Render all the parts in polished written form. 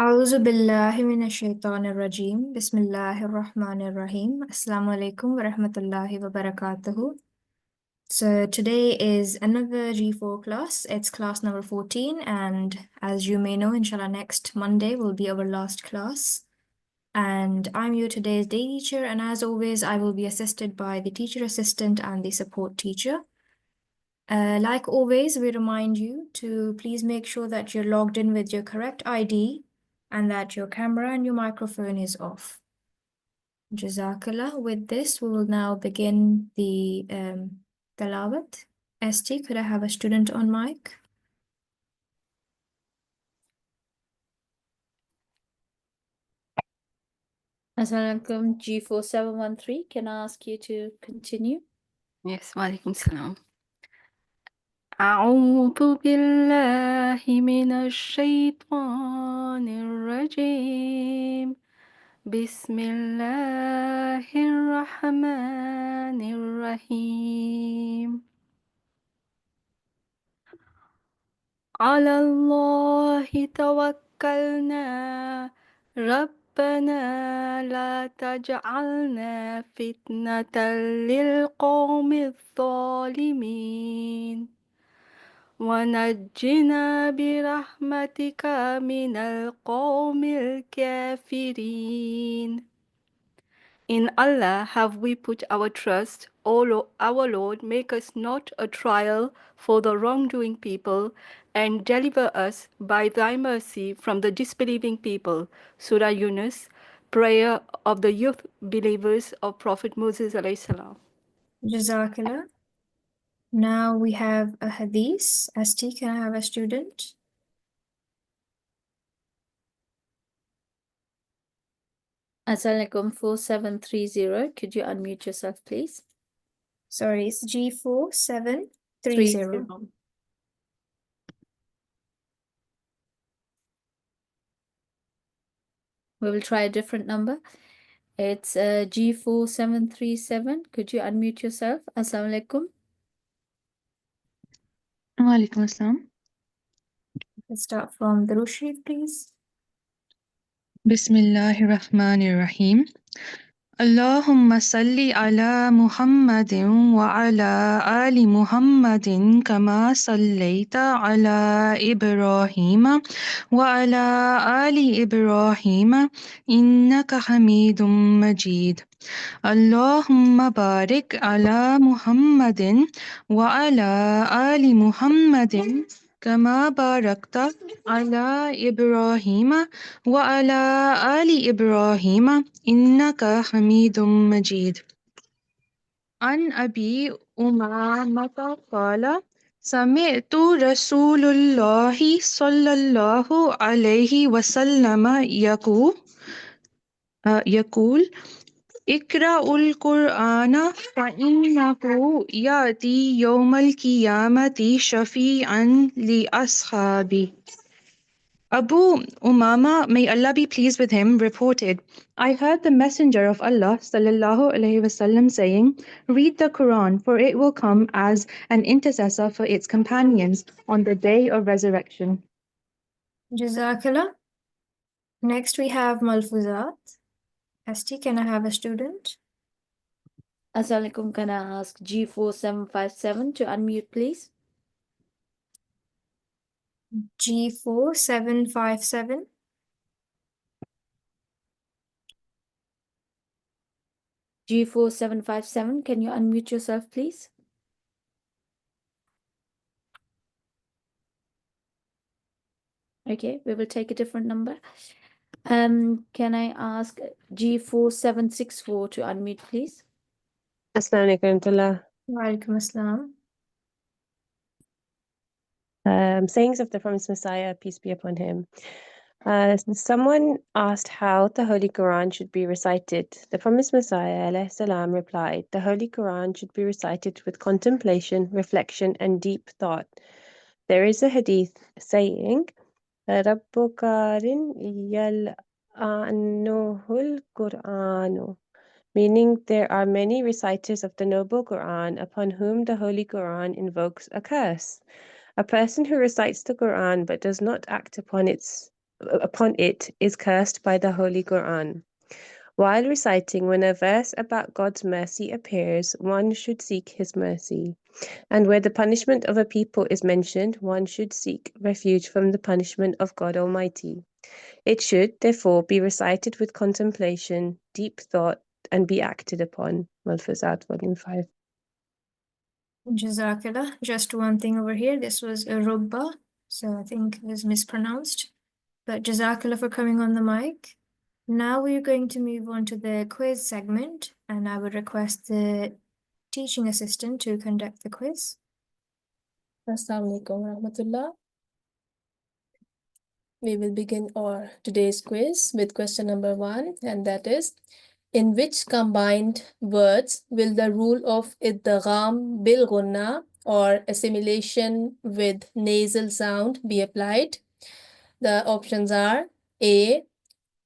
أعوذ بالله من الشيطان الرجيم بسم الله الرحمن الرحيم Assalamu alaikum wa rahmatullahi wa barakatuhu. So today is another G4 class. It's class number 14, and as you may know, inshallah, next Monday will be our last class. And I'm your today's day teacher, and as always, I will be assisted by the teacher assistant and the support teacher. Like always, we remind you to please make sure that you're logged in with your correct ID and that your camera and your microphone is off. Jazakallah. With this, we will now begin the Tilawat. ST, could I have a student on mic? Assalamualaikum G4713. Can I ask you to continue? Yes, walaikum salam. أعوذ بالله من الشيطان الرجيم بسم الله الرحمن الرحيم على الله توكلنا ربنا لا تجعلنا فتنة للقوم الظالمين ونجنا برحمتك من القوم الكافرين. In Allah have we put our trust, O our Lord, make us not a trial for the wrongdoing people, and deliver us by thy mercy from the disbelieving people. Surah Yunus, prayer of the youth believers of Prophet Moses alayhi salam. Jazakallah. Now we have a hadith. ST, can I have a student? Assalamualaikum 4730. Could you unmute yourself, please? Sorry, it's G4730. 30. We will try a different number. It's G4737. Could you unmute yourself? Assalamualaikum. Walaikum assalam. Let's start from the Sharif, please. Bismillahir Rahmanir Rahim. Allahumma salli ala Muhammadin wa ala ali Muhammadin kama sallaita ala Ibrahim wa ala ali Ibrahim innaka Hamidum Majid. Allahumma barik ala Muhammadin wa ala ali Muhammadin كما باركت على إبراهيم وعلى آل إبراهيم إنك حميد مجيد. عن أبي أمامة قال سمعت رسول الله صلى الله عليه وسلم يقول اقرأوا القرآن فإنه يأتي يوم القيامة شفيعا لأصحابه. Abu Umama, may Allah be pleased with him, reported, I heard the Messenger of Allah sallallahu alaihi wasallam saying, read the Quran, for it will come as an intercessor for its companions on the day of resurrection. Jazakallah. Next we have Malfuzat. ST, can I have a student? Assalamualaikum. Can I ask G4757 to unmute, please? G4757. G4757, can you unmute yourself, please? Okay, we will take a different number. Can I ask G4764 to unmute, please? Assalamu alaikum. Walaikum assalam. Sayings of the promised Messiah, peace be upon him. Someone asked how the Holy Quran should be recited. The promised Messiah alayhi salam replied, the Holy Quran should be recited with contemplation, reflection, and deep thought. There is a hadith saying, Rabbukarin yal'anuhul Qur'anu, meaning there are many reciters of the noble Quran upon whom the Holy Quran invokes a curse. A person who recites the Quran but does not act upon its upon it is cursed by the Holy Quran. While reciting, when a verse about God's mercy appears, one should seek His mercy. And where the punishment of a people is mentioned, one should seek refuge from the punishment of God Almighty. It should, therefore, be recited with contemplation, deep thought, and be acted upon. Malfuzat, Volume 5. Jazakallah. Just one thing over here. This was a rubba, so I think it was mispronounced. But Jazakallah for coming on the mic. Now we're going to move on to the quiz segment, and I would request the teaching assistant to conduct the quiz. Assalamu alaikum warahmatullah. We will begin our today's quiz with question number 1, and that is, in which combined words will the rule of idgham bil ghunna or assimilation with nasal sound be applied? The options are A.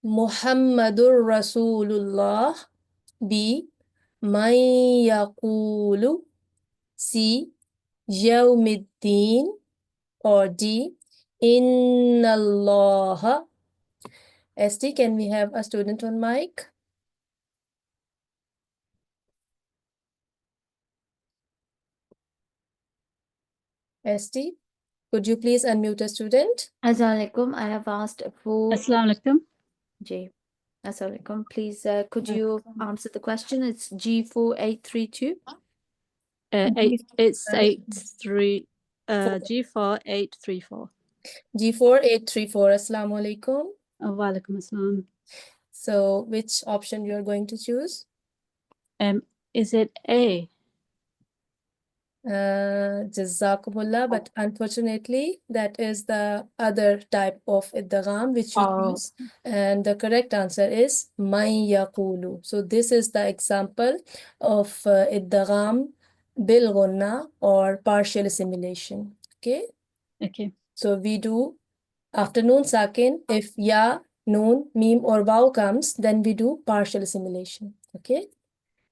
Muhammadur Rasulullah, B. Man yaqulu, C. Yawmiddin, or D. Inna Allah. ST, can we have a student on mic? ST, could you please unmute a student? Assalamualaikum. I have asked for Assalamualaikum. J. Assalamualaikum. Please, could you answer the question? It's G4832. It's 83 G4834. G4834. Assalamu alaikum. Walaikum assalam. So which option you are going to choose? Is it A? Jazakumullah, but unfortunately that is the other type of idgham which you choose, and the correct answer is man yaqulu. So this is the example of idgham bil ghunna or partial assimilation. Okay, Okay. so we do after noon sakin, if ya, noon, mim or waw comes, then we do partial assimilation. Okay,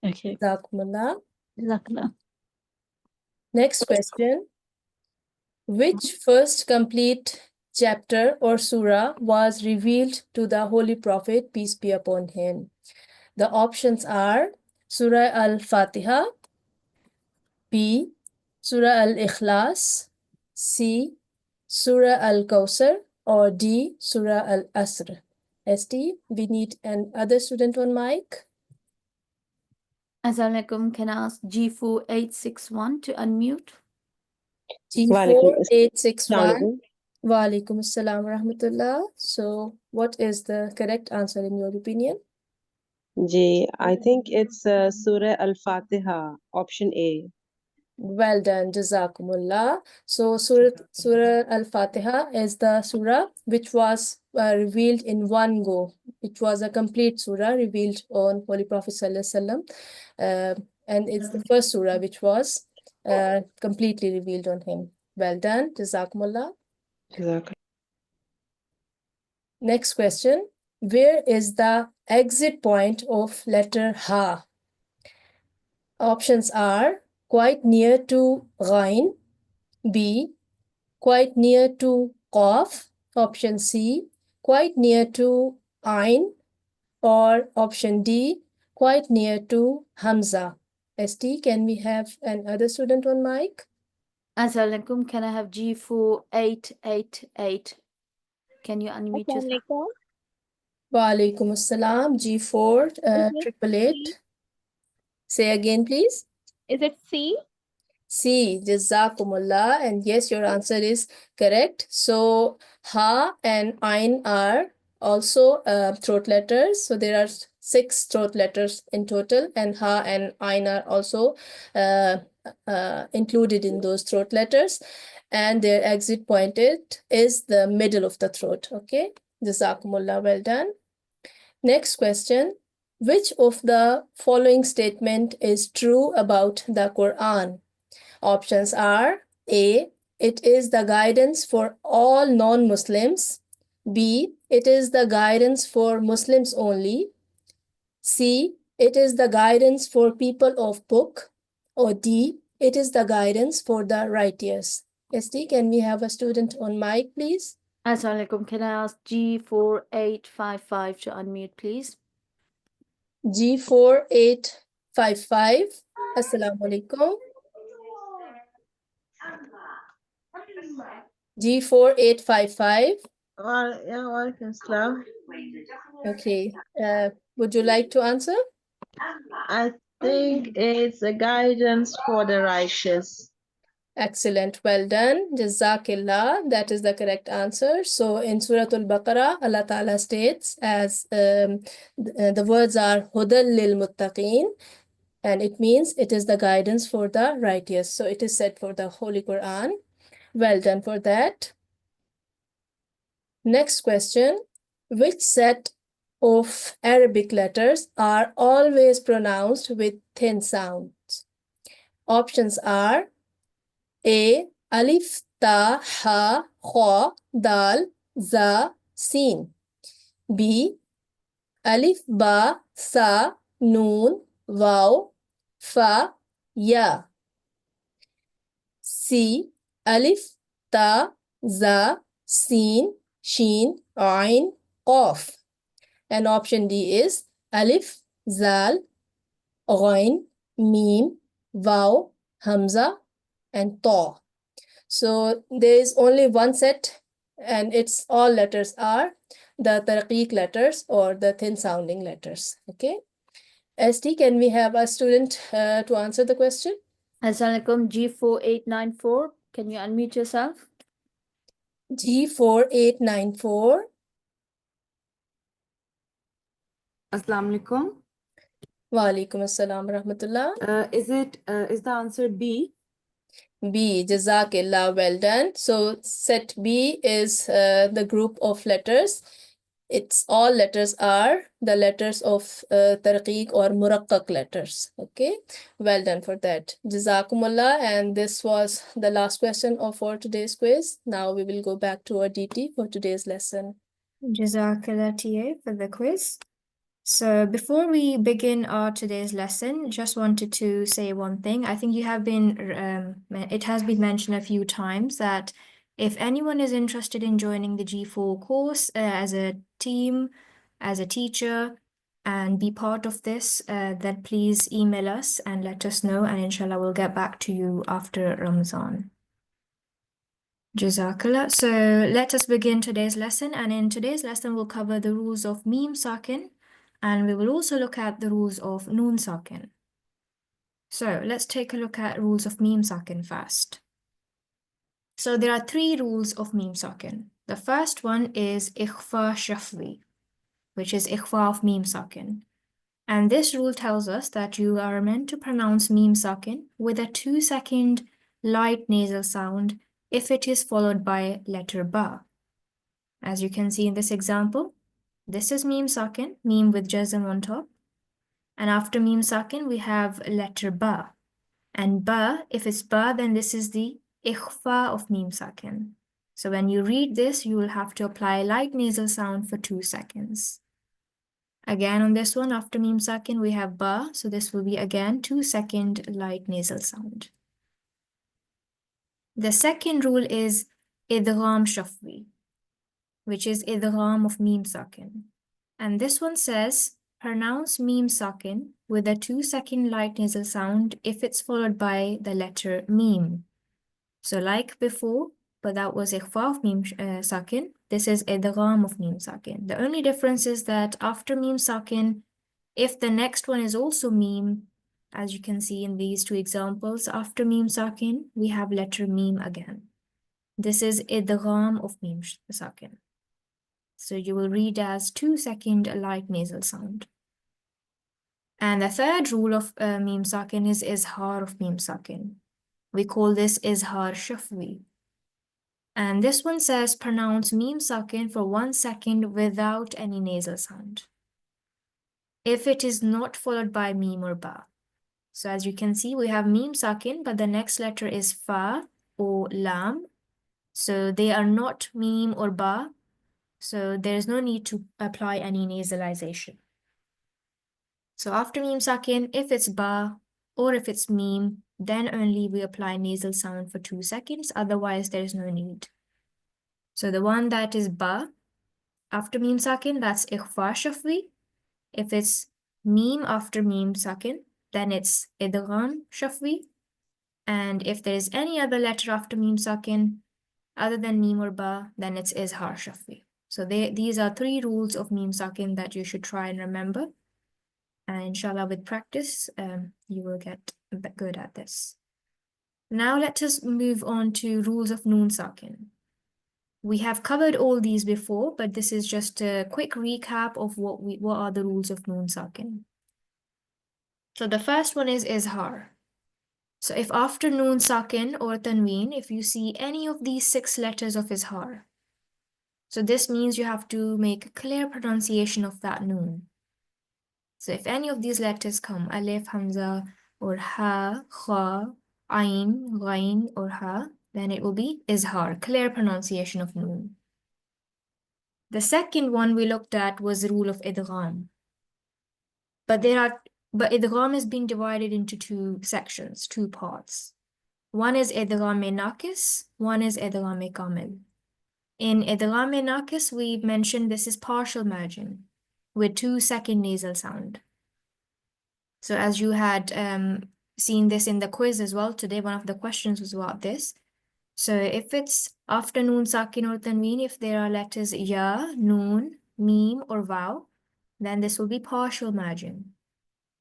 Okay. Jazakumullah. Jazakallah. Next question. Which first complete chapter or surah was revealed to the Holy Prophet, peace be upon him? The options are Surah Al-Fatiha, B. Surah Al-Ikhlas, C. Surah Al-Kawthar, or D. Surah Al-Asr. ST, we need another student on mic. Assalamualaikum. Can I ask G4861 to unmute? G4861. Wa alaikum assalam wa rahmatullah. So what is the correct answer in your opinion? Ji, I think it's Surah Al-Fatiha, option A. Well done, Jazakumullah. So Surah Al-Fatiha is the surah which was revealed in one go. It was a complete surah revealed on Holy Prophet Sallallahu Alaihi Wasallam. And it's the first surah which was completely revealed on him. Well done, Jazakumullah. Jazakallah. Next question. Where is the exit point of letter Ha? Options are quite near to Ghain, B, quite near to Qaf, option C, quite near to Ain, or option D, quite near to Hamza. ST, can we have another student on mic? Assalamualaikum. Can I have G4888? Can you unmute yourself? Wa alaikum assalam, G4 888. Say again, please. Is it C? C, Jazakumullah. And yes, your answer is correct. So Ha and Ain are also throat letters. So there are 6 throat letters in total, and Ha and Ain are also included in those throat letters. And their exit point is the middle of the throat. Okay, Jazakumullah, well done. Next question. Which of the following statement is true about the Quran? Options are A, it is the guidance for all non-Muslims. B, it is the guidance for Muslims only. C, it is the guidance for people of book. Or D, it is the guidance for the righteous. ST, can we have a student on mic, please? Assalamu alaikum. Can I ask G4855 to unmute, please? G4855. Assalamu alaikum. G4855. Okay. Would you like to answer? I think it's a guidance for the righteous. Excellent. Well done. Jazakillah. That is the correct answer. So in Surah Al-Baqarah, Allah Ta'ala states as the words are Hudal lil Muttaqeen, and it means it is the guidance for the righteous. So it is said for the Holy Quran. Well done for that. Next question. Which set of Arabic letters are always pronounced with thin sounds? Options are A. Alif, Ta, Ha, Kha, Dal, Za, Sin. B. Alif, Ba, Sa, Noon, Waw, Fa, Ya. C. Alif, Ta, Za, Sin, Shin, Ain, Qaf. And option D is Alif, Zal, Ghain, Mim, Waw, Hamza, and Ta. So there is only one set, and its all letters are the tarqiq letters or the thin sounding letters. Okay. ST, can we have a student to answer the question? Assalamu alaikum. G4894. Can you unmute yourself? G4894. Assalamu alaikum. Wa alaikum assalam rahmatullah. Is the answer B? B, Jazakillah, well done. So set B is the group of letters. Its all letters are the letters of tarqiq or muraqqaq letters. Okay, well done for that. Jazakumullah, and this was the last question for today's quiz. Now we will go back to our DT for today's lesson. Jazakallah TA for the quiz. So before we begin our today's lesson, just wanted to say one thing. I think it has been mentioned a few times that if anyone is interested in joining the G4 course as a team, as a teacher, and be part of this, then please email us and let us know, and inshallah we'll get back to you after Ramadan. Jazakallah. So let us begin today's lesson, and in today's lesson we'll cover the rules of Mim Sakin, and we will also look at the rules of Noon Sakin. So let's take a look at rules of Mim Sakin first. So there are 3 rules of Mim Sakin. The first one is Ikhfa Shafwi, which is Ikhfa of Mim Sakin. And this rule tells us that you are meant to pronounce Mim Sakin with a 2-second light nasal sound if it is followed by letter Ba. As you can see in this example, this is Mim Sakin, Mim with Jazm on top. And after Mim Sakin, we have letter Ba. And Ba, if it's Ba, then this is the Ikhfa of Mim Sakin. So when you read this, you will have to apply light nasal sound for 2 seconds. Again, on this one, after Mim Sakin, we have Ba. So this will be again 2-second light nasal sound. The second rule is Idgham Shafwi, which is Idgham of Mim Sakin. And this one says, pronounce Mim Sakin with a 2-second light nasal sound if it's followed by the letter Mim. So like before, but that was Ikhfa of Mim Sakin. This is Idgham of Mim Sakin. The only difference is that after Mim Sakin, if the next one is also Mim, as you can see in these 2 examples, after Mim Sakin, we have letter Mim again. This is Idgham of Mim Sakin. So you will read as 2-second light nasal sound. And the third rule of Mim Sakin is Izhar of Mim Sakin. We call this Izhar Shafwi. And this one says pronounce Mim Sakin for 1 second without any nasal sound, if it is not followed by Mim or Ba. So as you can see, we have Mim Sakin, but the next letter is Fa or Lam. So they are not Mim or Ba. So there is no need to apply any nasalization. So after Mim Sakin, if it's Ba or if it's Mim, then only we apply nasal sound for 2 seconds. Otherwise, there is no need. So the one that is ba after mim sakin, that's ikhfa shafwi. If it's mim after mim sakin, then it's idgham shafwi. And if there is any other letter after mim sakin other than mim or ba, then it's izhar shafwi. So these are three rules of mim sakin that you should try and remember. And inshallah, with practice, you will get good at this. Now let us move on to rules of noon sakin. We have covered all these before, but this is just a quick recap of what are the rules of noon sakin. So the first one is izhar. So if after noon sakin or tanween, if you see any of these 6 letters of izhar, so this means you have to make a clear pronunciation of that noon. So if any of these letters come, alif, hamza, or ha, kha, ayn, ghayn, or ha, then it will be izhar, clear pronunciation of noon. The second one we looked at was the rule of idgham. But idgham is being divided into 2 sections, 2 parts. One is idgham-e-naqis, one is idgham-e-kamil. In idgham-e-naqis, we mentioned this is partial merging with 2 second nasal sound. So as you had seen this in the quiz as well today, one of the questions was about this. So if it's after noon sakin or tanween, if there are letters ya, noon, mim, or vav, then this will be partial merging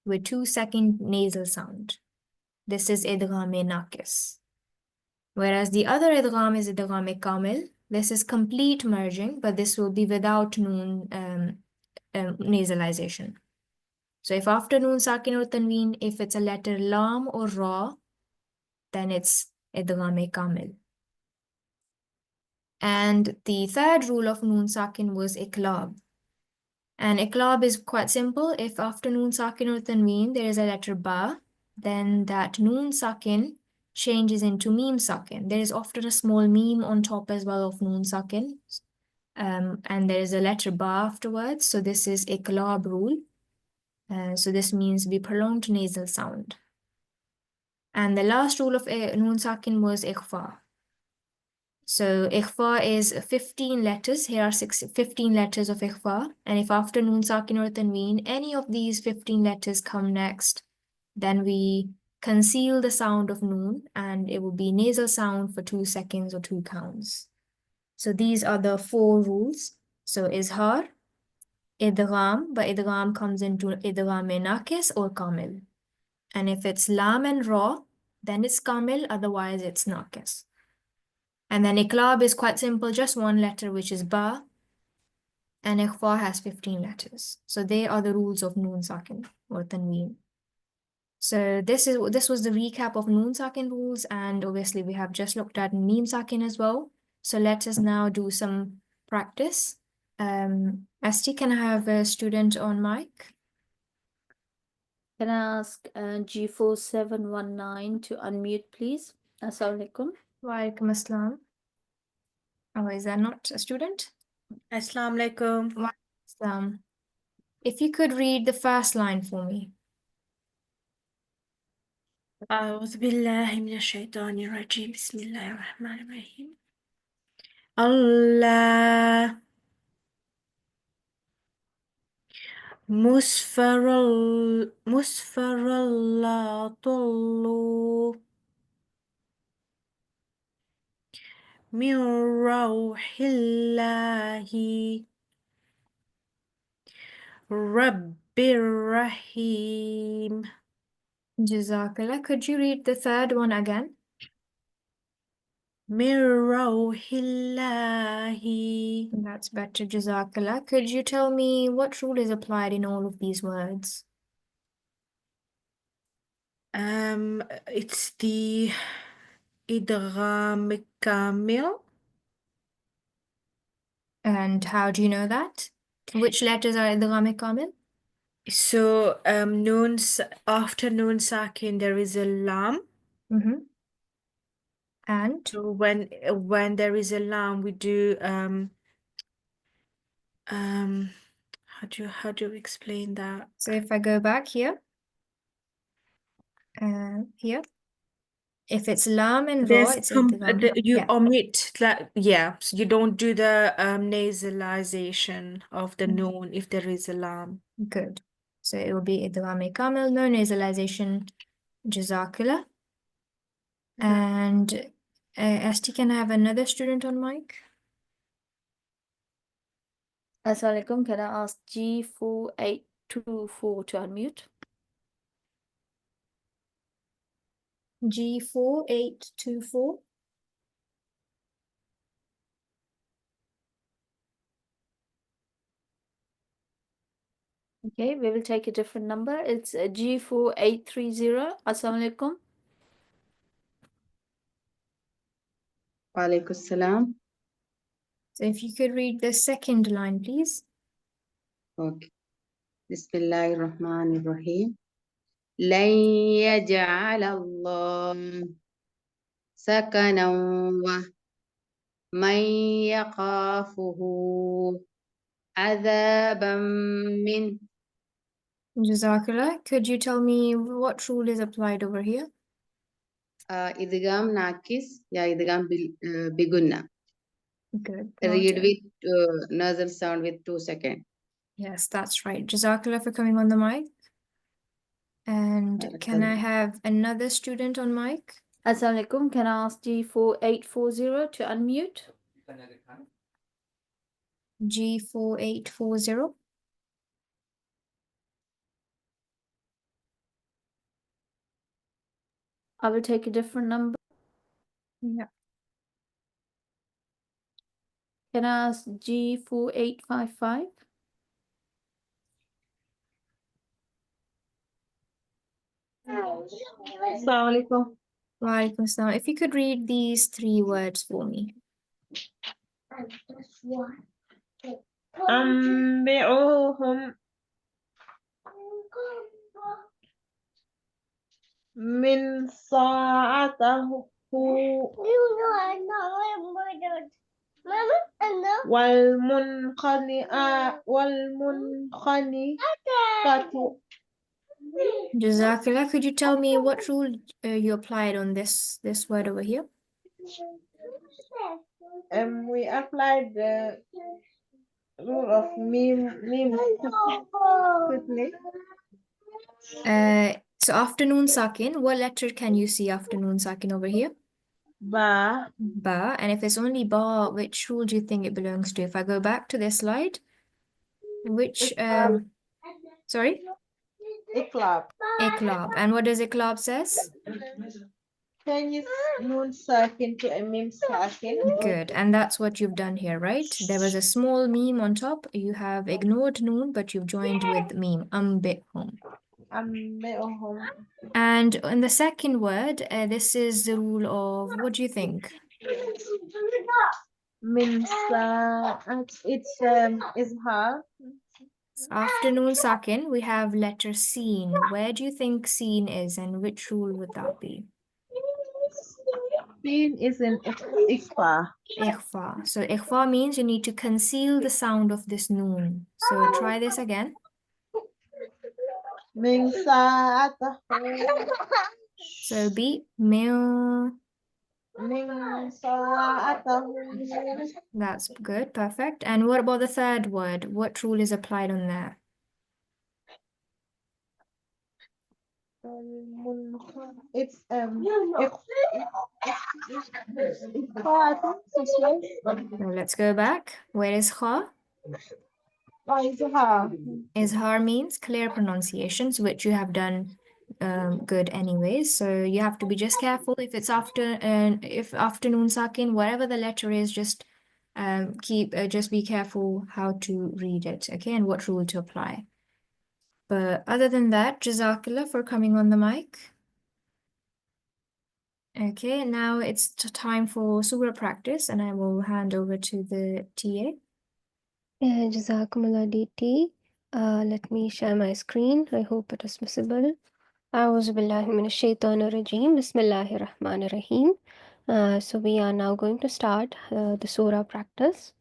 with 2 second nasal sound. This is idgham-e-naqis. Whereas the other idgham is idgham-e-kamil. This is complete merging, but this will be without noon nasalization. So if after noon sakin or tanween, if it's a letter lam or ra, then it's idgham-e-kamil. And the third rule of noon sakin was iqlab. And iqlab is quite simple. If after noon sakin or tanween there is a letter ba, then that noon sakin changes into mim sakin. There is often a small mim on top as well of noon sakin. And there is a letter ba afterwards. So this is iqlab rule. So this means the prolonged nasal sound. And the last rule of noon sakin was ikhfa. So ikhfa is 15 letters. Here are 15 letters of ikhfa. And if after noon sakin or tanween, any of these 15 letters come next, then we conceal the sound of noon and it will be nasal sound for 2 seconds or 2 counts. So these are the 4 rules. So izhar, idgham, but idgham comes into idgham-e-naqis or kamil. And if it's lam and ra, then it's kamil, otherwise it's naqis. And then iqlab is quite simple, just 1 letter, which is ba. And ikhfa has 15 letters. So they are the rules of noon sakin or tanween. So this was the recap of noon sakin rules, and obviously we have just looked at mim sakin as well. So let us now do some practice. Asti, can I have a student on mic? Can I ask G4719 to unmute, please? Assalamu alaikum. Wa alaikum assalam. Oh, is that not a student? Assalamu alaikum. Wa alaikum assalam. If you could read the first line for me. أعوذ بالله من الشيطان الرجيم بسم الله الرحمن الرحيم الله مسفر الله طلوا من روح الله رب الرحيم Jazakallah. Could you read the third one again? من روح الله. That's better, Jazakallah. Could you tell me what rule is applied in all of these words? It's the idgham kamil. And how do you know that? Which letters are idgham kamil? So after noon sakin there is a lam. Mm-hmm. And So when there is a lam we do how do you explain that? so if I go back here, here, If it's lam and ra, There's it's you idgham. omit that, yeah. So you don't do the nasalization of the noon if there is a lam. Good. So it will be idgham kamil, no nasalization. Jazakallah. And Asti, can I have another student on mic? Assalamualaikum. Can I ask G4824 to unmute? G4824. Okay, we will take a different number. It's G4830. Assalamualaikum. Wa alaikum salam. So if you could read the second line, please. Okay. Bismillahir Rahmanir Rahim. لن يجعل الله سكنا ومن يخافه عذابا من Jazakallah. Could you tell me what rule is applied over here? idgham nakis ya idgham bigunna. Good. Read with nasal sound with 2 seconds. Yes, that's right. Jazakallah for coming on the mic. And can I have another student on mic? Assalamualaikum. Can I ask G4840 to unmute? G4840. I will take a different number. Yeah. Can I ask G4855? Assalamualaikum. Walaikum assalam. If you could read these three words for me. أنبئوهم من ساعته والمنخنقة. Jazakallah, could you tell me what rule you applied on this word over here? We applied the rule of meme quickly. So afternoon sakin, what letter can you see afternoon sakin over here? Ba. Ba. And if it's only ba, which rule do you think it belongs to? If I go back to this slide, which sorry? Iqlab. Iqlab. And what does Iqlab says? Change noon sakin to a meme sakin. Good. And that's what you've done here, right? There was a small meme on top. You have ignored noon, but you've joined with meme. Ambihum. أنبئوهم. And in the second word, this is the rule of, what do you think? من ساعة. It's izhar. Afternoon sakin, we have letter seen. Where do you think seen is, and which rule would that be? Seen is an ikhfa. Ikhfa. So ikhfa means you need to conceal the sound of this noon. So try this again. من ساعته. So be min. من ساعته. That's good, perfect. And what about the third word? What rule is applied on there? It's So let's go back. Where is kha? izhar. Izhar means clear pronunciations, which you have done good anyways. So you have to be just careful if it's if afternoon sakin, whatever the letter is, just just be careful how to read it, okay, and what rule to apply. But other than that, Jazakallah for coming on the mic. Okay, now it's time for surah practice, and I will hand over to the TA. Jazakumullah DT. Let me share my screen. I hope it is visible. A'udhu billahi minash shaitanir rajeem. Bismillahir rahmanir rahim. So we are now going to start the surah practice.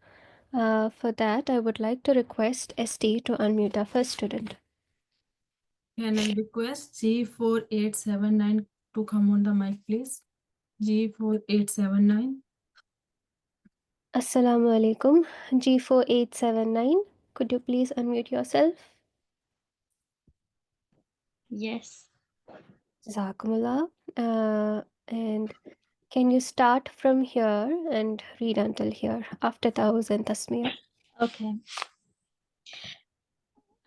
For that, I would like to request ST to unmute our first student. Can I request G4879 to come on the mic, please? G4879. Assalamu alaikum. G4879. Could you please unmute yourself? Yes. Jazakumullah. And can you start from here and read until here after Tawuz and Tasmiyah? Okay.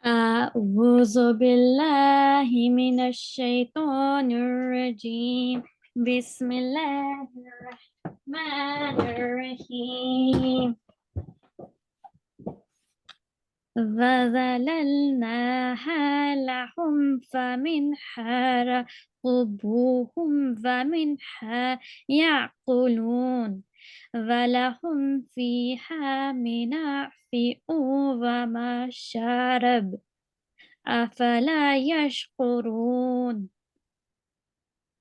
أعوذ بالله من الشيطان الرجيم بسم الله الرحمن الرحيم وَذَلَلْنَاهَا لَهُمْ فَمِنْهَا رَكُوبُهُمْ وَمِنْهَا يَأْكُلُونَ وَلَهُمْ فِيهَا مَنَافِعُ وَمَشَارِبُ أَفَلَا يَشْكُرُونَ.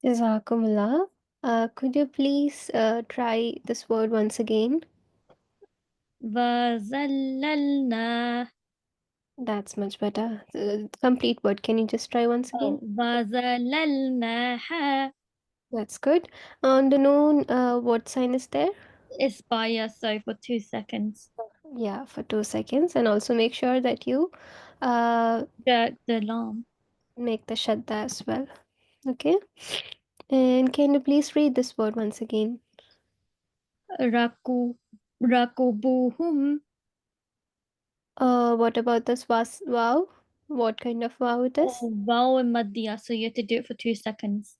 Jazakumullah. Could you please try this word once again? وَذَلَّلْنَا. That's much better. Complete word. Can you just try once again? وَذَلَّلْنَاهَا. That's good. On the noon, what sign is there? It's by so for 2 seconds. Yeah, for 2 seconds. And also make sure that you The alarm. make the shadda as well. Okay. And can you please read this word once again? Rakubuhum. What about this wow? What kind of wow it is? Oh, wow and maddiya. So you have to do it for 2 seconds.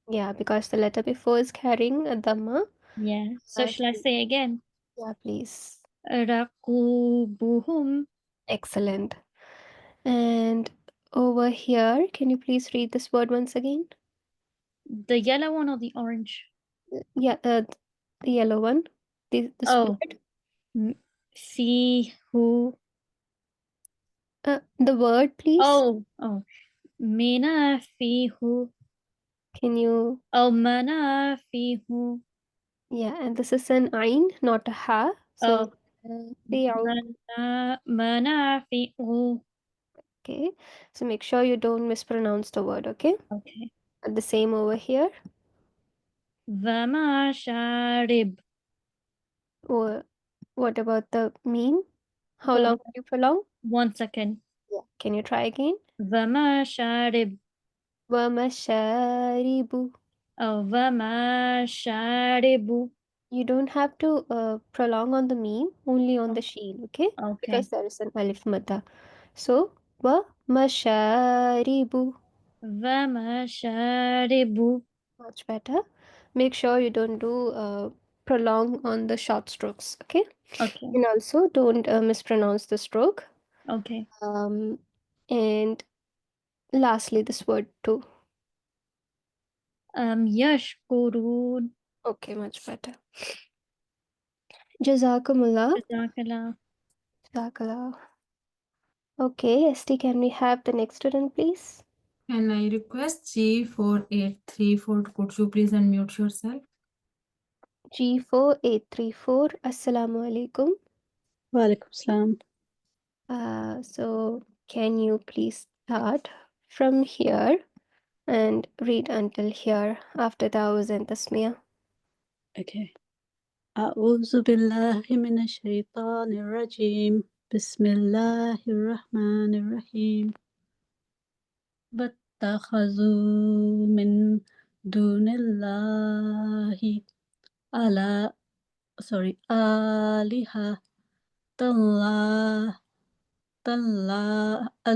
Yeah, because the letter before is carrying a dhamma. Yeah. So shall I say again? Yeah, please. Rakubuhum. Excellent. And over here, can you please read this word once again? The yellow one or the orange? Yeah, the yellow one. This word. Fihu. The word, please. Oh. Manafihu. Can you? Oh, manafihu. Yeah, and this is an ain, not a ha. So, Manafi'u. okay. So make sure you don't mispronounce the word, okay? Okay. And the same over here. Vamasharib. Or what about the mean? How long will you prolong? 1 second. Yeah. Can you try again? Vamasharib. Vamasharibu. Oh, Vamasharibu. You don't have to prolong on the meme, only on the sheen, okay? Okay. Because there is an alif madda. So, Vamasharibu. Vamasharibu. Much better. Make sure you don't do prolong on the short strokes, okay? Okay. And also don't mispronounce the stroke. Okay. And lastly, this word too. Yashkurun. Okay, much better. Jazakumullah. Jazakallah. Jazakallah. Okay, ST, can we have the next student, please? Can I request G4834? Could you please unmute yourself? G4834. Assalamu alaikum. Wa alaikum salam. So can you please start from here and read until here after Tawuz and Tasmiyah? Okay. أعوذ بالله من الشيطان الرجيم بسم الله الرحمن الرحيم واتخذوا من دون الله آلهة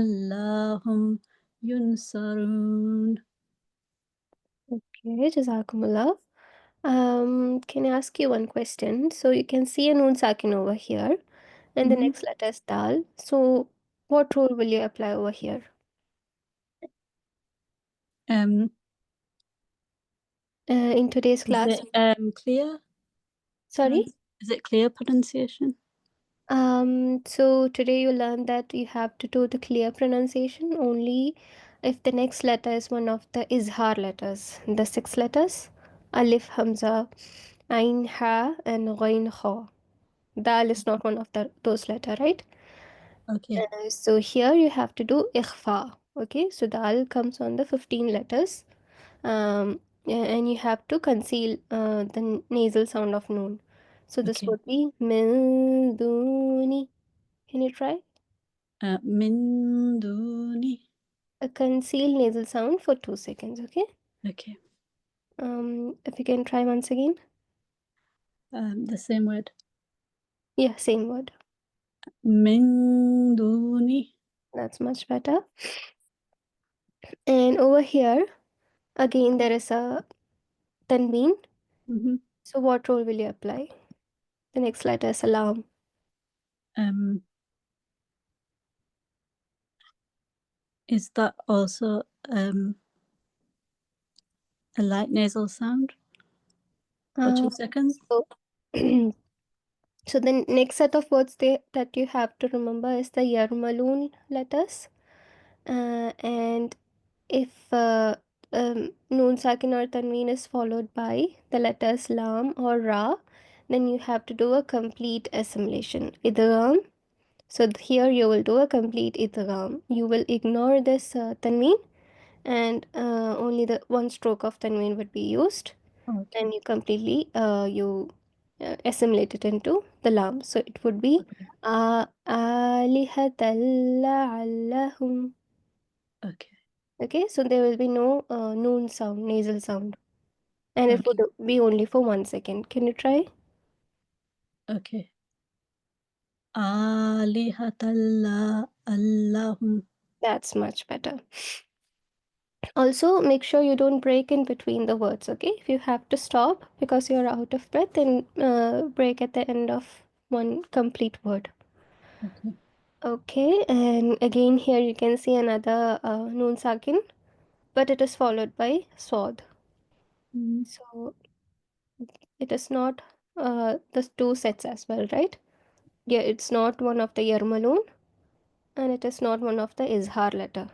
اللهم ينصرون. Okay, Jazakumullah. Can I ask you one question? So you can see a Noon Sakin over here, and the next letter is Dal. So what rule will you apply over here? In today's class. Is it clear? Sorry? Is it clear pronunciation? So today you learned that you have to do the clear pronunciation only if the next letter is one of the izhar letters, the 6 letters, alif, hamza, ain, ha, and ghain, kha. Dal is not one of those letters, right? Okay. So here you have to do ikhfa. Okay, so dal comes on the 15 letters. Yeah, and you have to conceal the nasal sound of noon. So this Okay. would be min duni. Can you try? Min duni. A conceal nasal sound for 2 seconds, okay? Okay. If you can try once again. The same word. Yeah, same word. Min duni. That's much better. And over here, again, there is a tanween. Mm-hmm. So what role will you apply? The next letter is salam. Is that also a light nasal sound for 2 seconds? So, so the next set of words that you have to remember is the yarmaloon letters. And if noon sakin or tanween is followed by the letters lam or ra, then you have to do a complete assimilation. Idgham. So here you will do a complete idgham. You will ignore this tanween, and only the one stroke of tanween would be used. Okay. Then you completely assimilate it into the lam. So it would be alihatallahum. Okay. Okay, so there will be no noon sound, nasal sound, and it Okay. would be only for 1 second. Can you try? Okay. Alihatallah Allahum. That's much better. Also, make sure you don't break in between the words, okay? If you have to stop because you're out of breath, then break at the end of one complete word. Okay. Okay, and again here you can see another noon sakin, but it is followed by swad. Mm. So it is not the two sets as well, right? Yeah, it's not one of the yarmaloon, and it is not one of the izhar letter.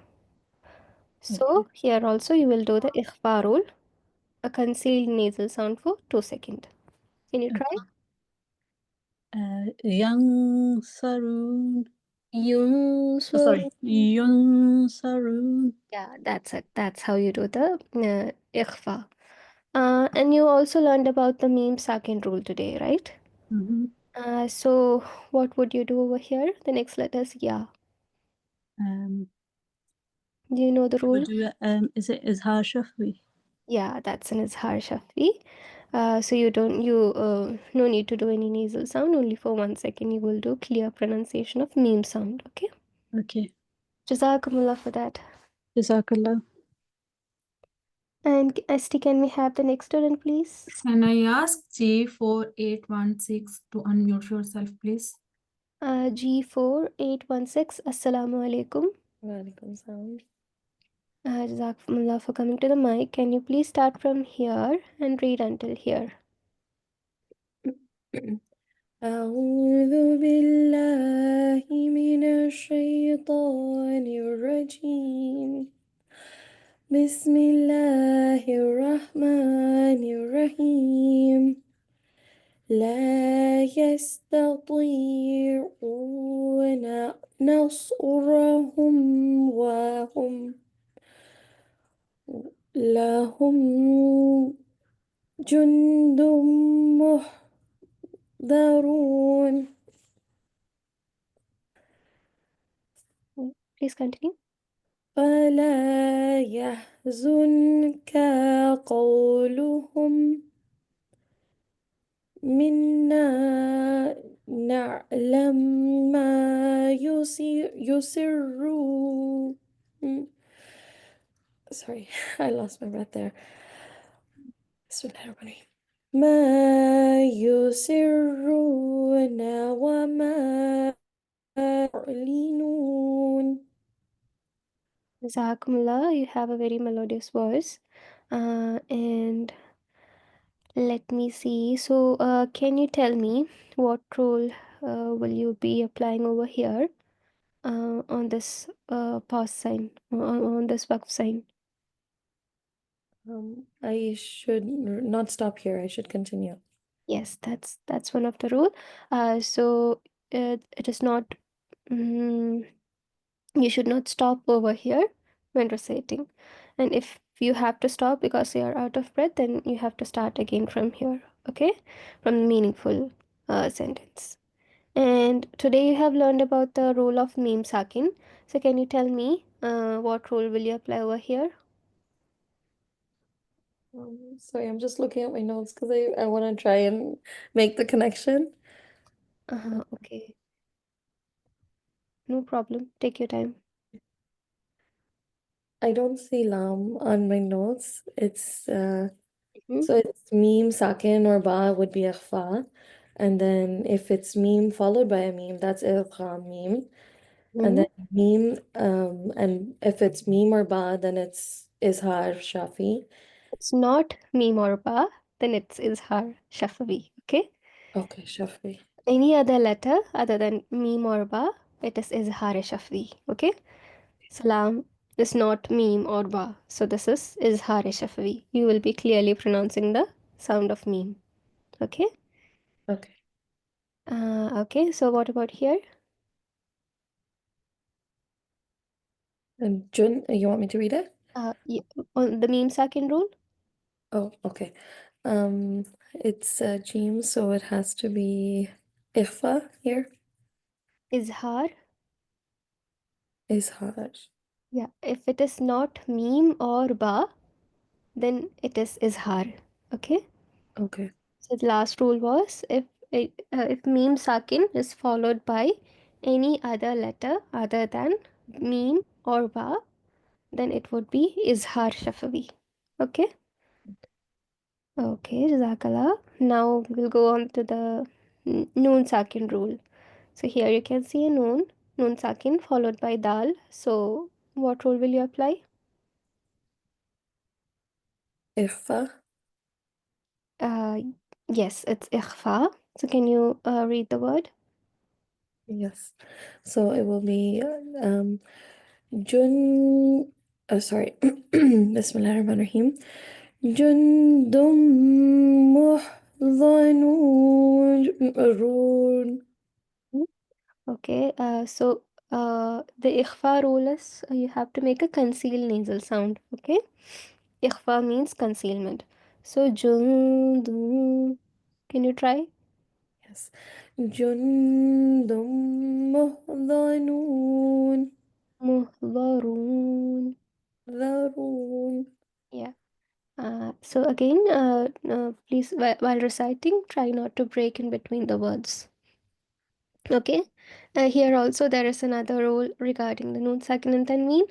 So here also you will do the ikhfa rule, a concealed nasal sound for 2 seconds. Can you try? Young Saroon. Yung Sorry. Young Saroon. Yeah, that's it. That's how you do the ikhfa. And you also learned about the meme sakin rule today, right? Mm-hmm. So what would you do over here? The next letter is ya. Do you know the rule? Is it Izhar Shafwi? Yeah, that's an izhar shafwi. So no need to do any nasal sound. Only for 1 second you will do clear pronunciation of meme sound. Okay. Okay. Jazakumullah for that. Jazakallah. And ST, can we have the next student, please? Can I ask G4816 to unmute yourself, please? G4816. Assalamu alaikum. Walaikum salam. Jazakumullah for coming to the mic. Can you please start from here and read until here? أعوذ بالله من الشيطان الرجيم بسم الله الرحمن الرحيم لا يستطيعون نصرهم وهم لهم جند محضرون. Please continue. فلا يحزنك قولهم منا نعلم ما يسرون. Sorry, I lost my breath there. Bismillahirrahmanirrahim. ما يسرون وما يعلنون. Jazakumullah, you have a very melodious voice. And let me see. So, can you tell me what role will you be applying over here on this pause sign, on this waqf sign? I should not stop here. I should continue. Yes, that's one of the rule. So it is not. You should not stop over here when reciting, and if If you have to stop because you are out of breath, then you have to start again from here, okay? From the meaningful sentence. And today you have learned about the role of meme sakin. So can you tell me what role will you apply over here? Sorry, I'm just looking at my notes because I want to try and make the connection. Okay. No problem. Take your time. I don't see lam on my notes. It's Mhm. so it's meme sakin or ba would be ikhfa, and then if it's meme followed by a meme, that's idgham meme, and then meme and if it's meme or ba, then it's izhar shafi. It's not meme or ba, then it's izhar shafavi, okay? Okay, shafi. Any other letter other than meme or ba, it is izhar shafavi, okay? Salam is not meme or ba, so this is izhar shafavi. You will be clearly pronouncing the sound of meme, okay? Okay. Okay, so what about here? And Jun, you want me to read it? Yeah, on the meme sakin rule? Oh, okay. It's Jim, so it has to be ikhfa here. Izhar. Izhar. Yeah, if it is not meme or ba, then it is izhar, okay? Okay. So the last rule was if meme sakin is followed by any other letter other than meme or ba, then it would be izhar shafavi. Okay? Okay, jazakallah. Now we'll go on to the noon sakin rule. So here you can see a noon sakin followed by dal. So what rule will you apply? Ikhfa. Yes, it's ikhfa. So can you read the word? Yes. So it will be Jun. Oh, sorry. Bismillahirrahmanirrahim. Jundum muhzanun. Okay, so the ikhfa rule is you have to make a concealed nasal sound. Okay, ikhfa means concealment. So jundum, can you try? Yes. Jundum muhzanun. Muhdarun. Darun. Yeah. So again, please while reciting, try not to break in between the words. Okay. Here also there is another rule regarding the noon, sakin, and tanween.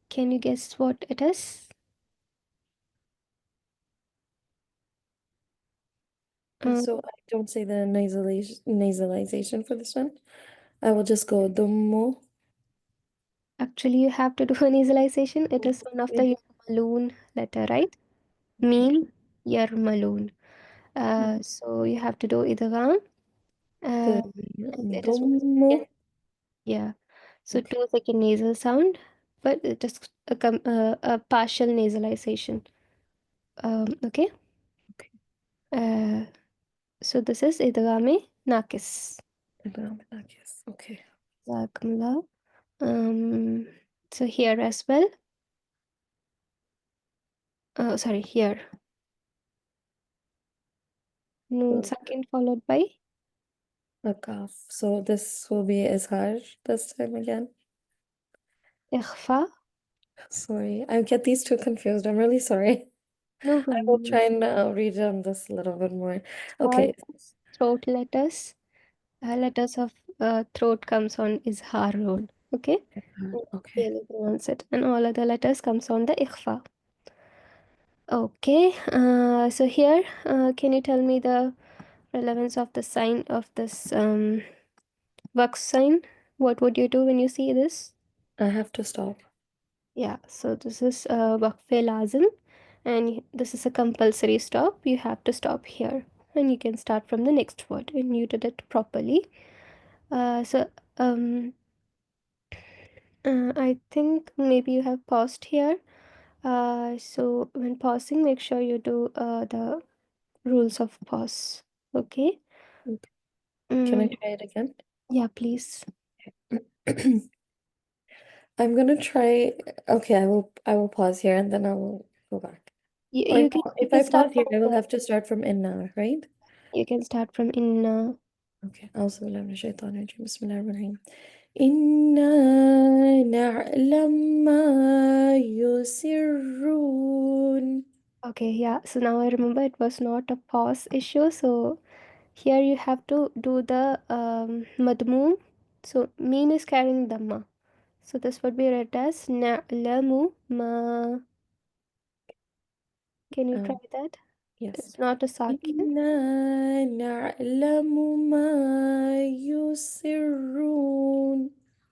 Can you guess what it is? So I don't say the nasalization for this one. I will just go dummo. Actually, you have to do a nasalization. It is one of the Yarmaloon letter, right? Meme, Yarmaloon. So you have to do idgham. The And it is dummo. yeah. So 2-second nasal sound, but it is a partial nasalization. Okay. So this is idgham-e nakis. Okay. Jazakumullah. So here as well. Sorry, here. Noon sakin followed by A kaf. So this will be izhar this time again. ikhfa. Sorry, I get these two confused. I'm really sorry. No I will try worries. and read on this a little bit more. All Okay. throat letters. Letters of throat comes on izhar rule. Okay. Okay. Clearly pronounce it, and all other letters comes on the ikhfa. Okay. So here, can you tell me the relevance of the sign of this wax sign? What would you do when you see this? I have to stop. Yeah, so this is waqf lazim, and this is a compulsory stop. You have to stop here, and you can start from the next word, and you did it properly. So I think maybe you have paused here. So when pausing, make sure you do the rules of pause. Okay. Can I try it again? Yeah, please. I'm gonna try. Okay, I will pause here and then I will go back. Or You can if I start pause here, from I will the, have to start from inna, right? you can start from inna. Okay. أعوذ بالله من الشيطان الرجيم بسم الله الرحمن الرحيم إنا نعلم ما يسرون. Okay, yeah. So now I remember it was not a pause issue. So here you have to do the madmoom. So meme is carrying dhamma. So this would be read as na'lamu ma. Can you try that? Yes. It's not a sakin. إنا نعلم ما يسرون.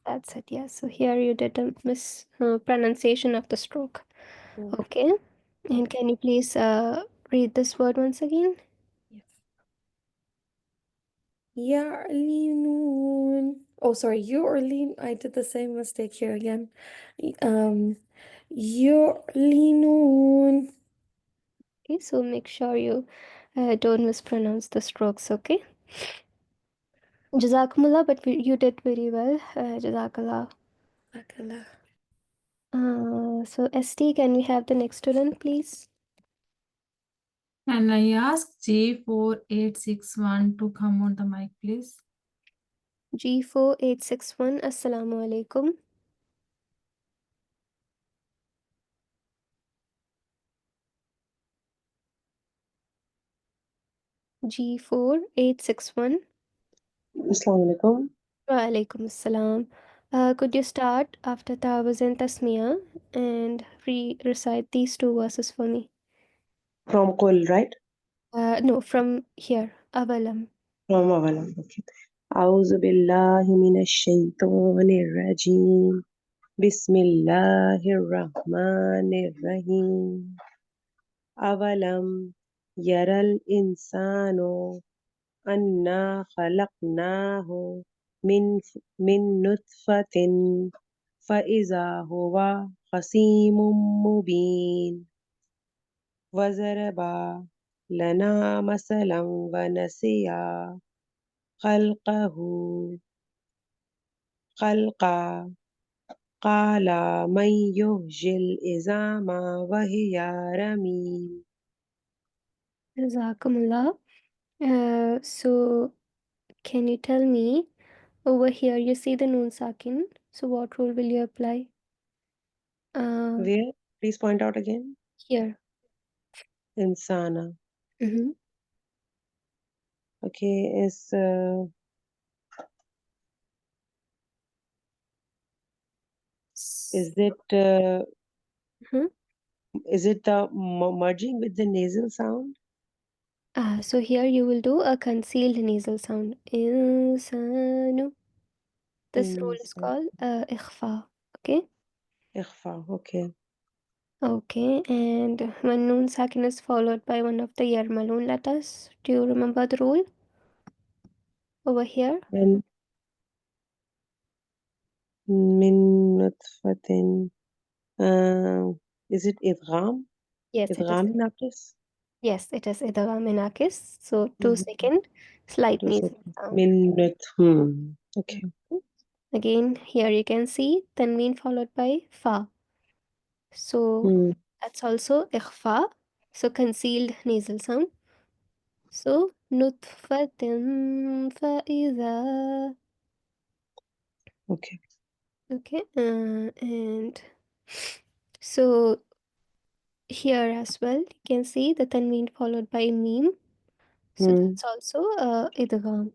That's it. Yeah. So here you did a mispronunciation of the stroke. Okay. And can you please read this word once again? يعلنون. Oh, sorry, يعلن. I did the same mistake here again. يعلنون. Okay, so make sure you don't mispronounce the strokes, okay? Jazakumullah, but you did very well. Jazakallah. So ST, can we have the next student, please? Can I ask G4861 to come on the mic, please? G4861, Assalamu alaikum. G4861. Assalamu alaikum. Wa alaikum assalam. Could you start after Tawaz and Tasmiyah and recite these two verses for me? From Qul, right? No, from here. Avalam. From Avalam. Okay. أعوذ بالله من الشيطان الرجيم بسم الله الرحمن الرحيم أولم يرى الإنسان أنا خلقناه من نطفة فإذا هو خصيم مبين وضرب لنا مثلا ونسي خلقه خلقا قال من يحيي العظام وهي رميم. Jazakumullah. So can you tell me over here you see the noon sakin, so what rule will you apply? Where? Please point out again. Here. Insana. Okay, is it the merging with the nasal sound? So here you will do a concealed nasal sound. Insanu. This rule is called ikhfa. Okay. Ikhfa. Okay. Okay, and when noon sakin is followed by one of the yarmalun letters, do you remember the rule over here? When min nutfatin, is it idgham? Yes, it is. Idgham in Naqis? Yes, it is idgham in akis. So 2-second slight 2 nasal seconds. sound. Min Okay. Again, here you can see tanween followed by fa. So that's also ikhfa. So concealed nasal sound. So nutfatin fa'iza. Okay. Okay, and so here as well, you can see the tanween followed by meme. So that's also idgham.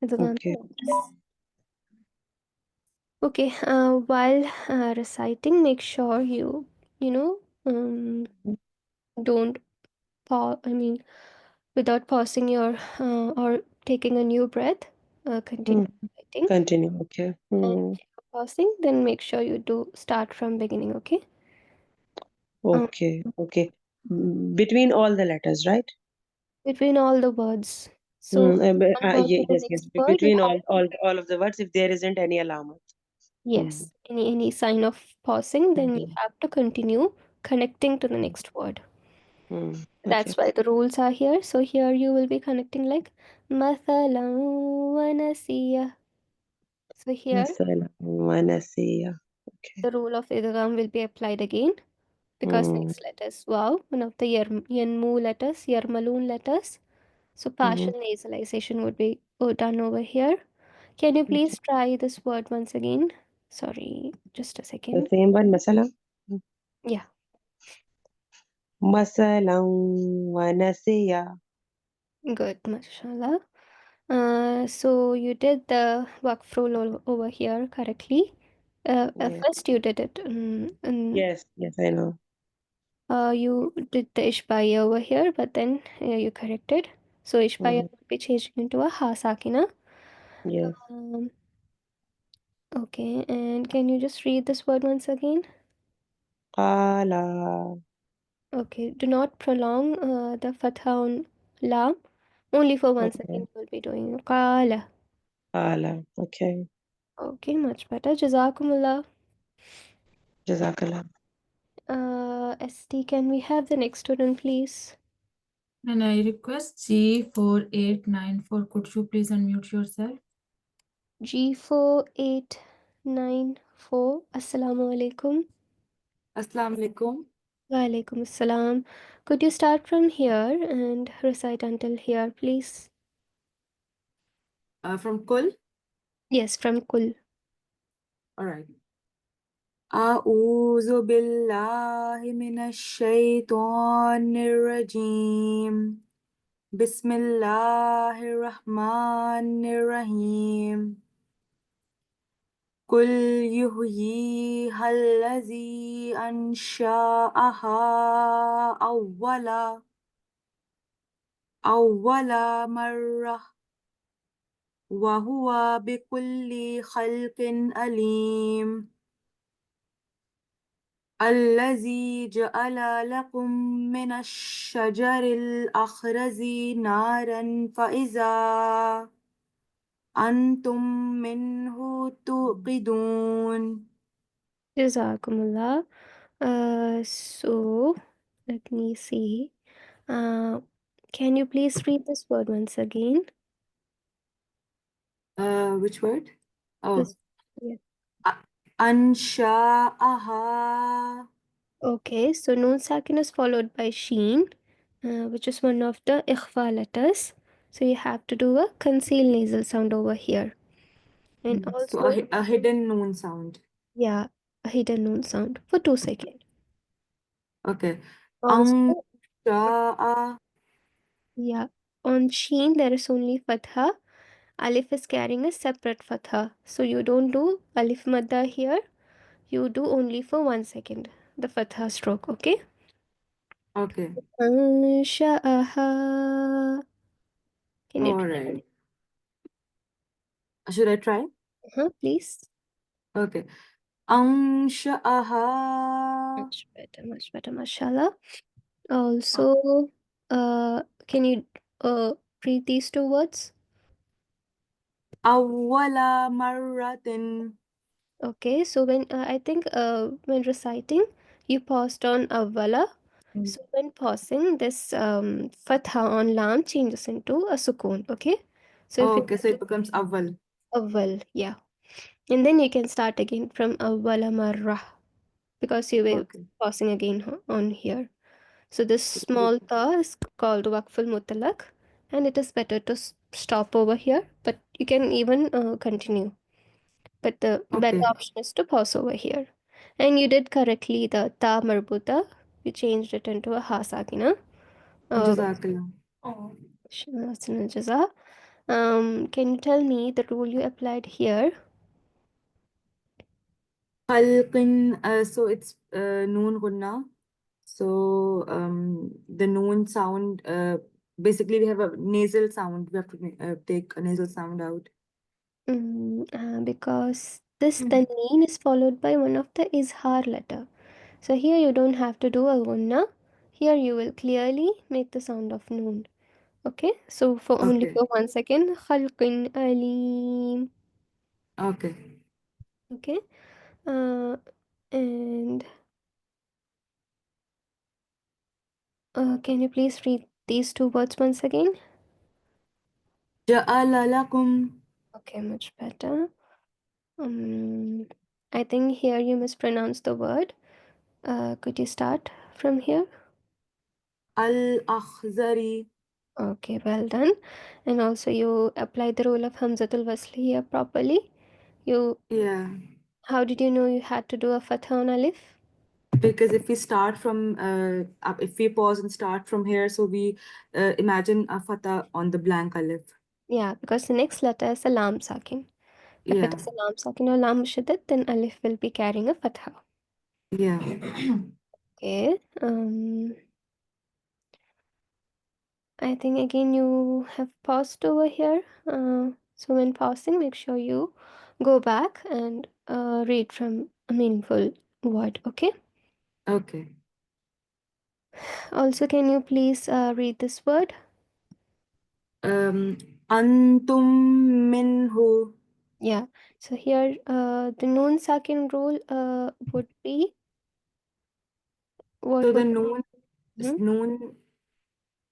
Idgham. Okay. Okay, while reciting, make sure you know, don't pause, without pausing your or taking a new breath, continue writing. Continue. Okay. And if you're pausing, then make sure you do start from beginning, okay? Okay. Okay. Between all the letters, right? Between all the words. So one word to the yes, next word, you between have all of the words, if there isn't any alamat. yes, any sign of pausing, then you have to continue connecting to the next word. Okay. That's why the rules are here. So here you will be connecting like mathalan wa nasiya. So here, مثلا ونسي. Okay. the rule of idgham will be applied again because Mm. next letter is waw, one of the yanmu letters, yarmalun letters. So partial nasalization would be done over here. Can you please try this word once again? Sorry, just a The second. same one, مثلا. Yeah, مثلا ونسي. good, mashallah. So you did the waqf rule over here correctly. Yes. First you did it, and Yes, yes, I know. you did the ishbaya over here, but then you corrected. So ishbaya will be changed into a ha sakina. Yes. Okay, and can you just read this word once again? قال. Okay, do not prolong the fatha on lam. Only for 1 Okay. second we'll be doing qala. قال. Okay. Okay, much better. Jazakumullah. جزاك الله. ST, can we have the next student, please? And I request G4894. Could you please unmute yourself? G4894. Assalamu alaikum. Assalamu alaikum. Wa alaikum assalam. Could you start from here and recite until here, please? From Kul? Yes, from Kul. All right. أعوذ بالله من الشيطان الرجيم بسم الله الرحمن الرحيم قل يحييها الذي أنشأها أول مرة وهو بكل خلق عليم الذي جعل لكم من الشجر الأخرز نارا فإذا أنتم منه توقدون. Jazakumullah. So let me see. Can you please read this word once again? Which word? Oh, This, yeah. أنشأها. Okay, so noon sakin is followed by sheen, which is one of the ikhfa letters. So you have to do a concealed nasal sound over here. And So also, a hidden noon sound. yeah, a hidden noon sound for 2 seconds. Okay. Also, Ansha'a. yeah, on sheen there is only fatha. Alif is carrying a separate fatha. So you don't do alif madda here. You do only for 1 second. The fatha stroke, okay? Okay. Ansha'aha. Can you All try? right. Should I try? Please. Okay. Ansha'aha. Much better, mashallah. Also, can you read these 2 words? Awwala marratin. Okay, so when I think when reciting, you paused on awwala. So when pausing, this fatha on lam changes into a sukoon. Okay, so if Oh, you okay, so it becomes awwal. awwal, yeah, and then you can start again from awwala marra because you were Okay. pausing again on here. So this small ta is called waqful mutlaq, and it is better to stop over here, but you can even continue. But the better Okay. option is to pause over here. And you did correctly the ta marbuta. You changed it into a ha sakina. Jazakallah. Oh. Jaza. Can you tell me the rule you applied here? Khalqin, so it's noon gunna. So the noon sound, basically we have a nasal sound. We have to take a nasal sound out. Because this tanween is followed by one of the izhar letter. So here you don't have to do a gunna. Here you will clearly make the sound of noon. Okay, so for only Okay. for 1 second, khalqin alim. Okay. Okay, uh, and can you please read these 2 words once again? Ja'ala lakum. Okay, much better. I think here you mispronounced the word. Could you start from here? Al-Akhzari. Okay, well done. And also you applied the rule of Hamzatul Wasli here properly. Yeah. How did you know you had to do a fatha on alif? Because if we start from, if we pause and start from here, so we imagine a fatha on the blank alif. Yeah, because the next letter is a lam sakin. If it Yeah. is a lam sakin or lam mushaddad, then alif will be carrying a fatha. Yeah. Okay. I think again you have paused over here. So when pausing, make sure you go back and read from a meaningful word. Okay. Okay. Also, can you please read this word? Antum minhu. Yeah. So here, the noon sakin rule would be what So the would noon,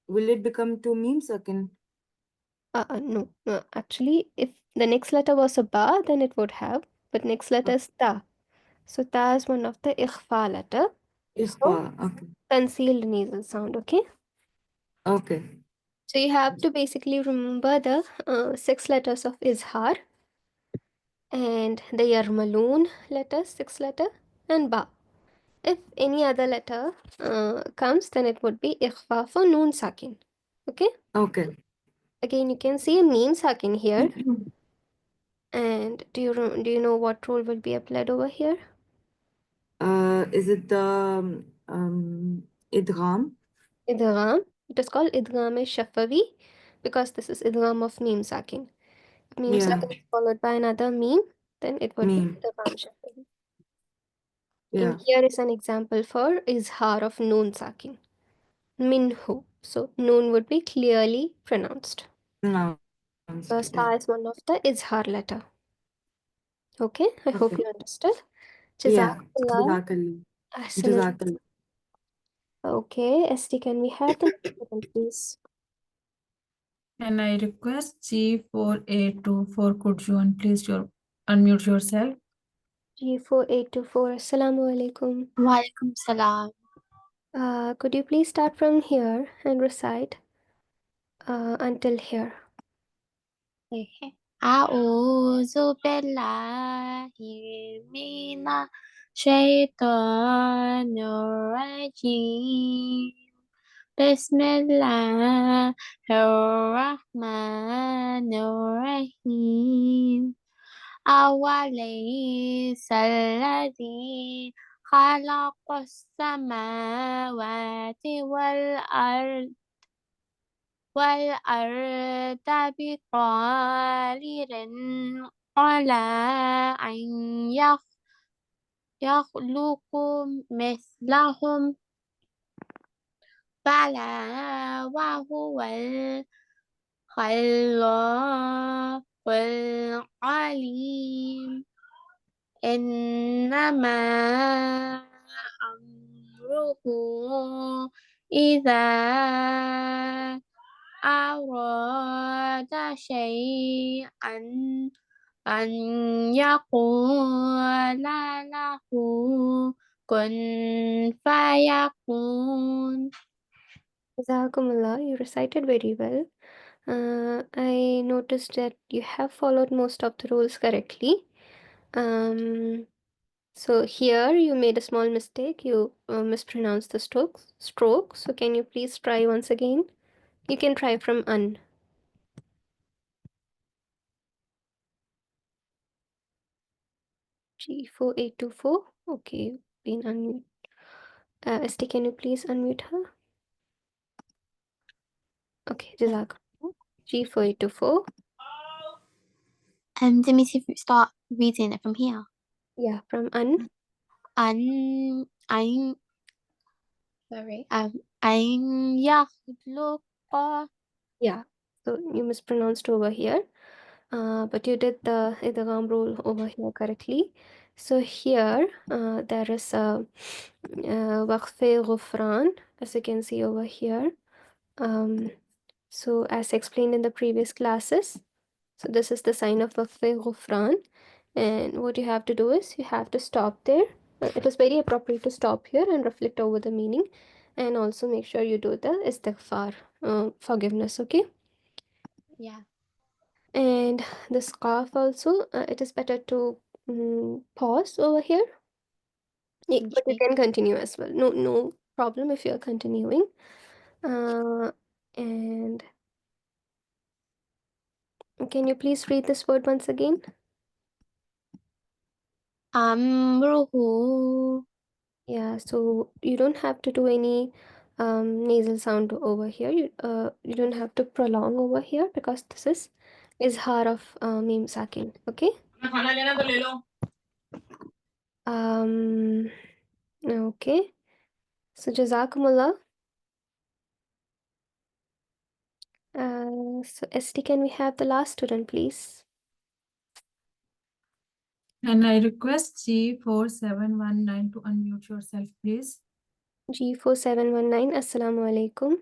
will it become to meme sakin? No. Actually, if the next letter was a ba, then it would have. But next letter is ta. So ta is one of the ikhfa letter. Ikhfa. Okay. Concealed nasal sound. Okay. Okay. So you have to basically remember the 6 letters of izhar and the yarmaloon letter, 6 letter, and ba. If any other letter comes, then it would be ikhfa for noon sakin. Okay. Okay. Again, you can see a meme sakin here. And do you know what rule will be applied over here? Is it the idgham? Idgham. It is called idgham shafavi because this is idgham of meme sakin. If meme Yeah. sakin is followed by another meme, then it would be Meme. idgham shafavi. Yeah. And here is an example for izhar of noon sakin. Minhu. So noon would be clearly pronounced. Pronounced. Because Yeah. ta is one of the izhar letter. Okay, I hope Okay. you understood. Yeah. Jazakallah. Jazakallah. Ahsanallah. Jazakallah. Okay, Esti, can we have the next one, please? Can I request G4824, could you unmute yourself? G4824. Assalamu alaikum. Walaikum salam. Could you please start from here and recite until here? Okay. أعوذ بالله من الشيطان الرجيم بسم الله الرحمن الرحيم أوليس الذي خلق السماوات والأرض بقادر على أن يخلق مثلهم بلى وهو الخلاق العليم إنما أمره إذا أراد شيئا أن يقول له كن فيكون. Jazakumullah, you recited very well. I noticed that you have followed most of the rules correctly. So here you made a small mistake. You mispronounced the stroke. So can you please try once again? You can try from un. G4824. Okay, been unmute. Esti, can you please unmute her? Okay, Jazakumullah. G4824. Let me see if we start reading it from here. Yeah, from un. Sorry. An yakhluqa. Yeah, so you mispronounced over here. But you did the idgham rule over here correctly. So here there is a waqf ghufran, as you can see over here. So as explained in the previous classes, so this is the sign of waqf ghufran, And what you have to do is you have to stop there. It is very appropriate to stop here and reflect over the meaning, and also make sure you do the istighfar, forgiveness, okay? Yeah. And the scarf also, it is better to pause over here. But you can continue as well. No problem if you're continuing. And can you please read this word once again? Amruhu. Yeah, so you don't have to do any nasal sound over here. You don't have to prolong over here because this is izhar of mim sakin. Okay. Okay. So jazakumullah. So ST, can we have the last student, please? And I request G4719 to unmute yourself, please. G4719. Assalamu alaikum.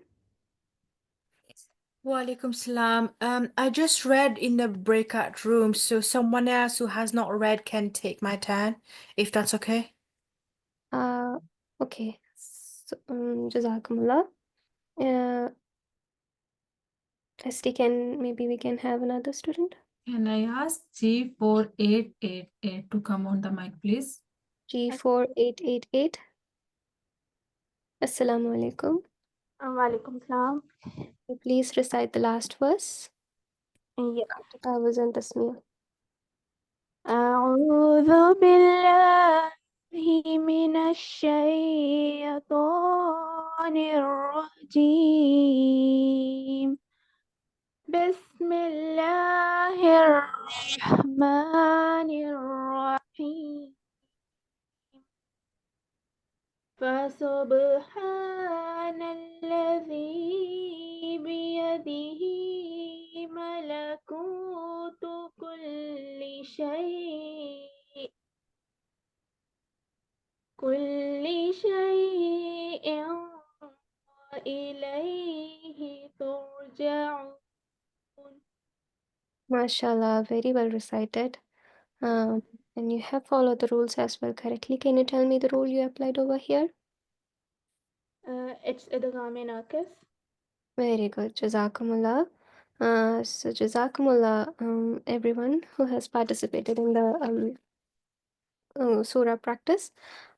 Walaikum salam. I just read in the breakout room, so someone else who has not read can take my turn, if that's okay. Okay. So, jazakumullah. ST, maybe we can have another student. Can I ask G4888 to come on the mic, please? G4888. Assalamu alaikum. Walaikum salam. Please recite the last verse. Yeah. I was on tasmiyah. أعوذ بالله من الشيطان الرجيم بسم الله الرحمن الرحيم فسبحان الذي بيده ملكوت كل شيء وإليه ترجعون. MashaAllah, very well recited. And you have followed the rules as well correctly. Can you tell me the rule you applied over here? It's idgham naqis. Very good. Jazakumullah. So Jazakumullah, everyone who has participated in the surah practice.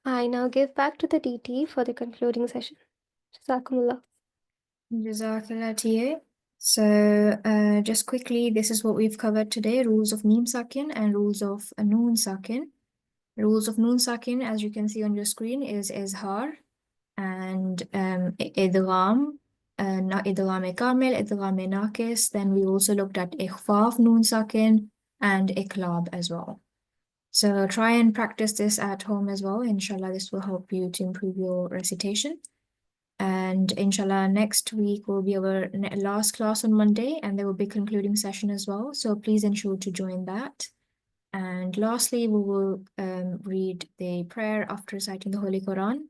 I now give back to the DT for the concluding session. Jazakumullah. Jazakallah TA. So, just quickly, this is what we've covered today: rules of Mim Sakin and rules of Noon Sakin. Rules of Noon Sakin, as you can see on your screen, is Izhar and Idgham, Idgham Kamil, Idgham Naqis. Then we also looked at Ikhfa of Noon Sakin and Iqlab as well. So try and practice this at home as well. Inshallah, this will help you to improve your recitation. And inshallah, next week will be our last class on Monday, and there will be concluding session as well. So please ensure to join that. And lastly, we will read the prayer after reciting the Holy Quran.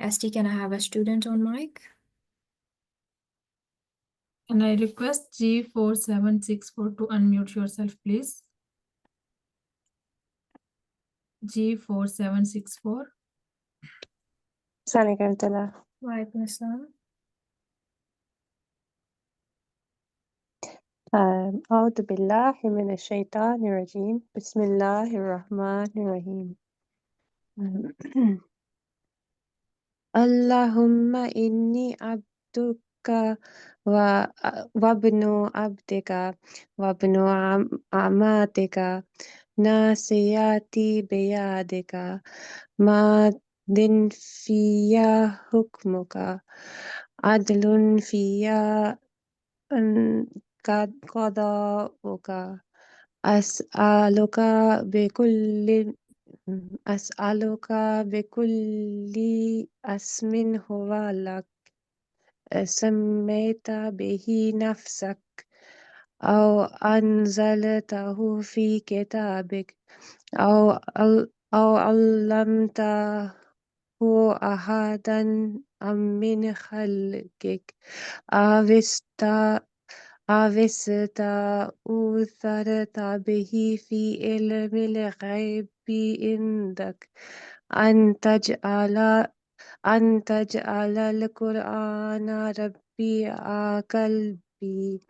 ST, can I have a student on mic? And I request G4764 to unmute yourself, please. G4764. Assalamualaikum warahmatullah. Walaikum assalam. أعوذ بالله من الشيطان الرجيم بسم الله الرحمن الرحيم اللهم إني عبدك وابن عبدك وابن عماتك ناصيتي بيدك ماض في حكمك عدل في قضاؤك أسألك بكل أسألك بكل اسم هو لك سميت به نفسك أو أنزلته في كتابك أو علمته أحدا من خلقك أو أوثرت به في علم الغيب عندك أن تجعل القرآن ربيع قلبي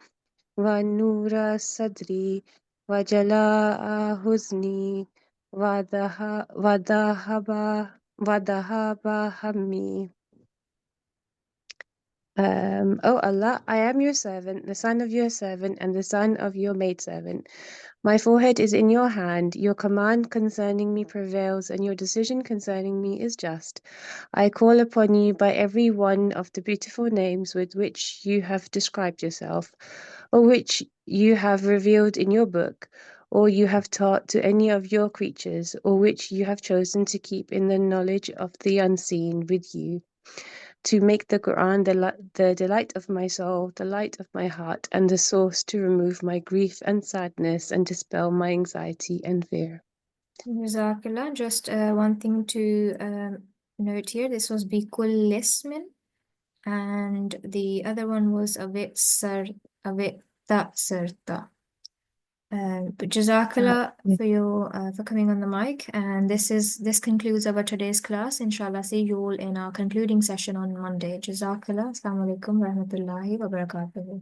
ونور صدري وجلاء حزني وذهب همي. O Allah, I am your servant, the son of your servant, and the son of your maidservant. My forehead is in your hand. Your command concerning me prevails, and your decision concerning me is just. I call upon you by every one of the beautiful names with which you have described yourself, or which you have revealed in your book, or you have taught to any of your creatures, or which you have chosen to keep in the knowledge of the unseen with you, to make the Quran the delight of my soul, the light of my heart, and the source to remove my grief and sadness and dispel my anxiety and fear. Jazakallah. Just one thing to note here. This was Bikul Lismin, and the other one was Avit Sarta. But Jazakallah for coming on the mic, and this concludes our today's class. Inshallah, see you all in our concluding session on Monday. Jazakallah. Assalamu alaikum wa rahmatullahi wa barakatuhu.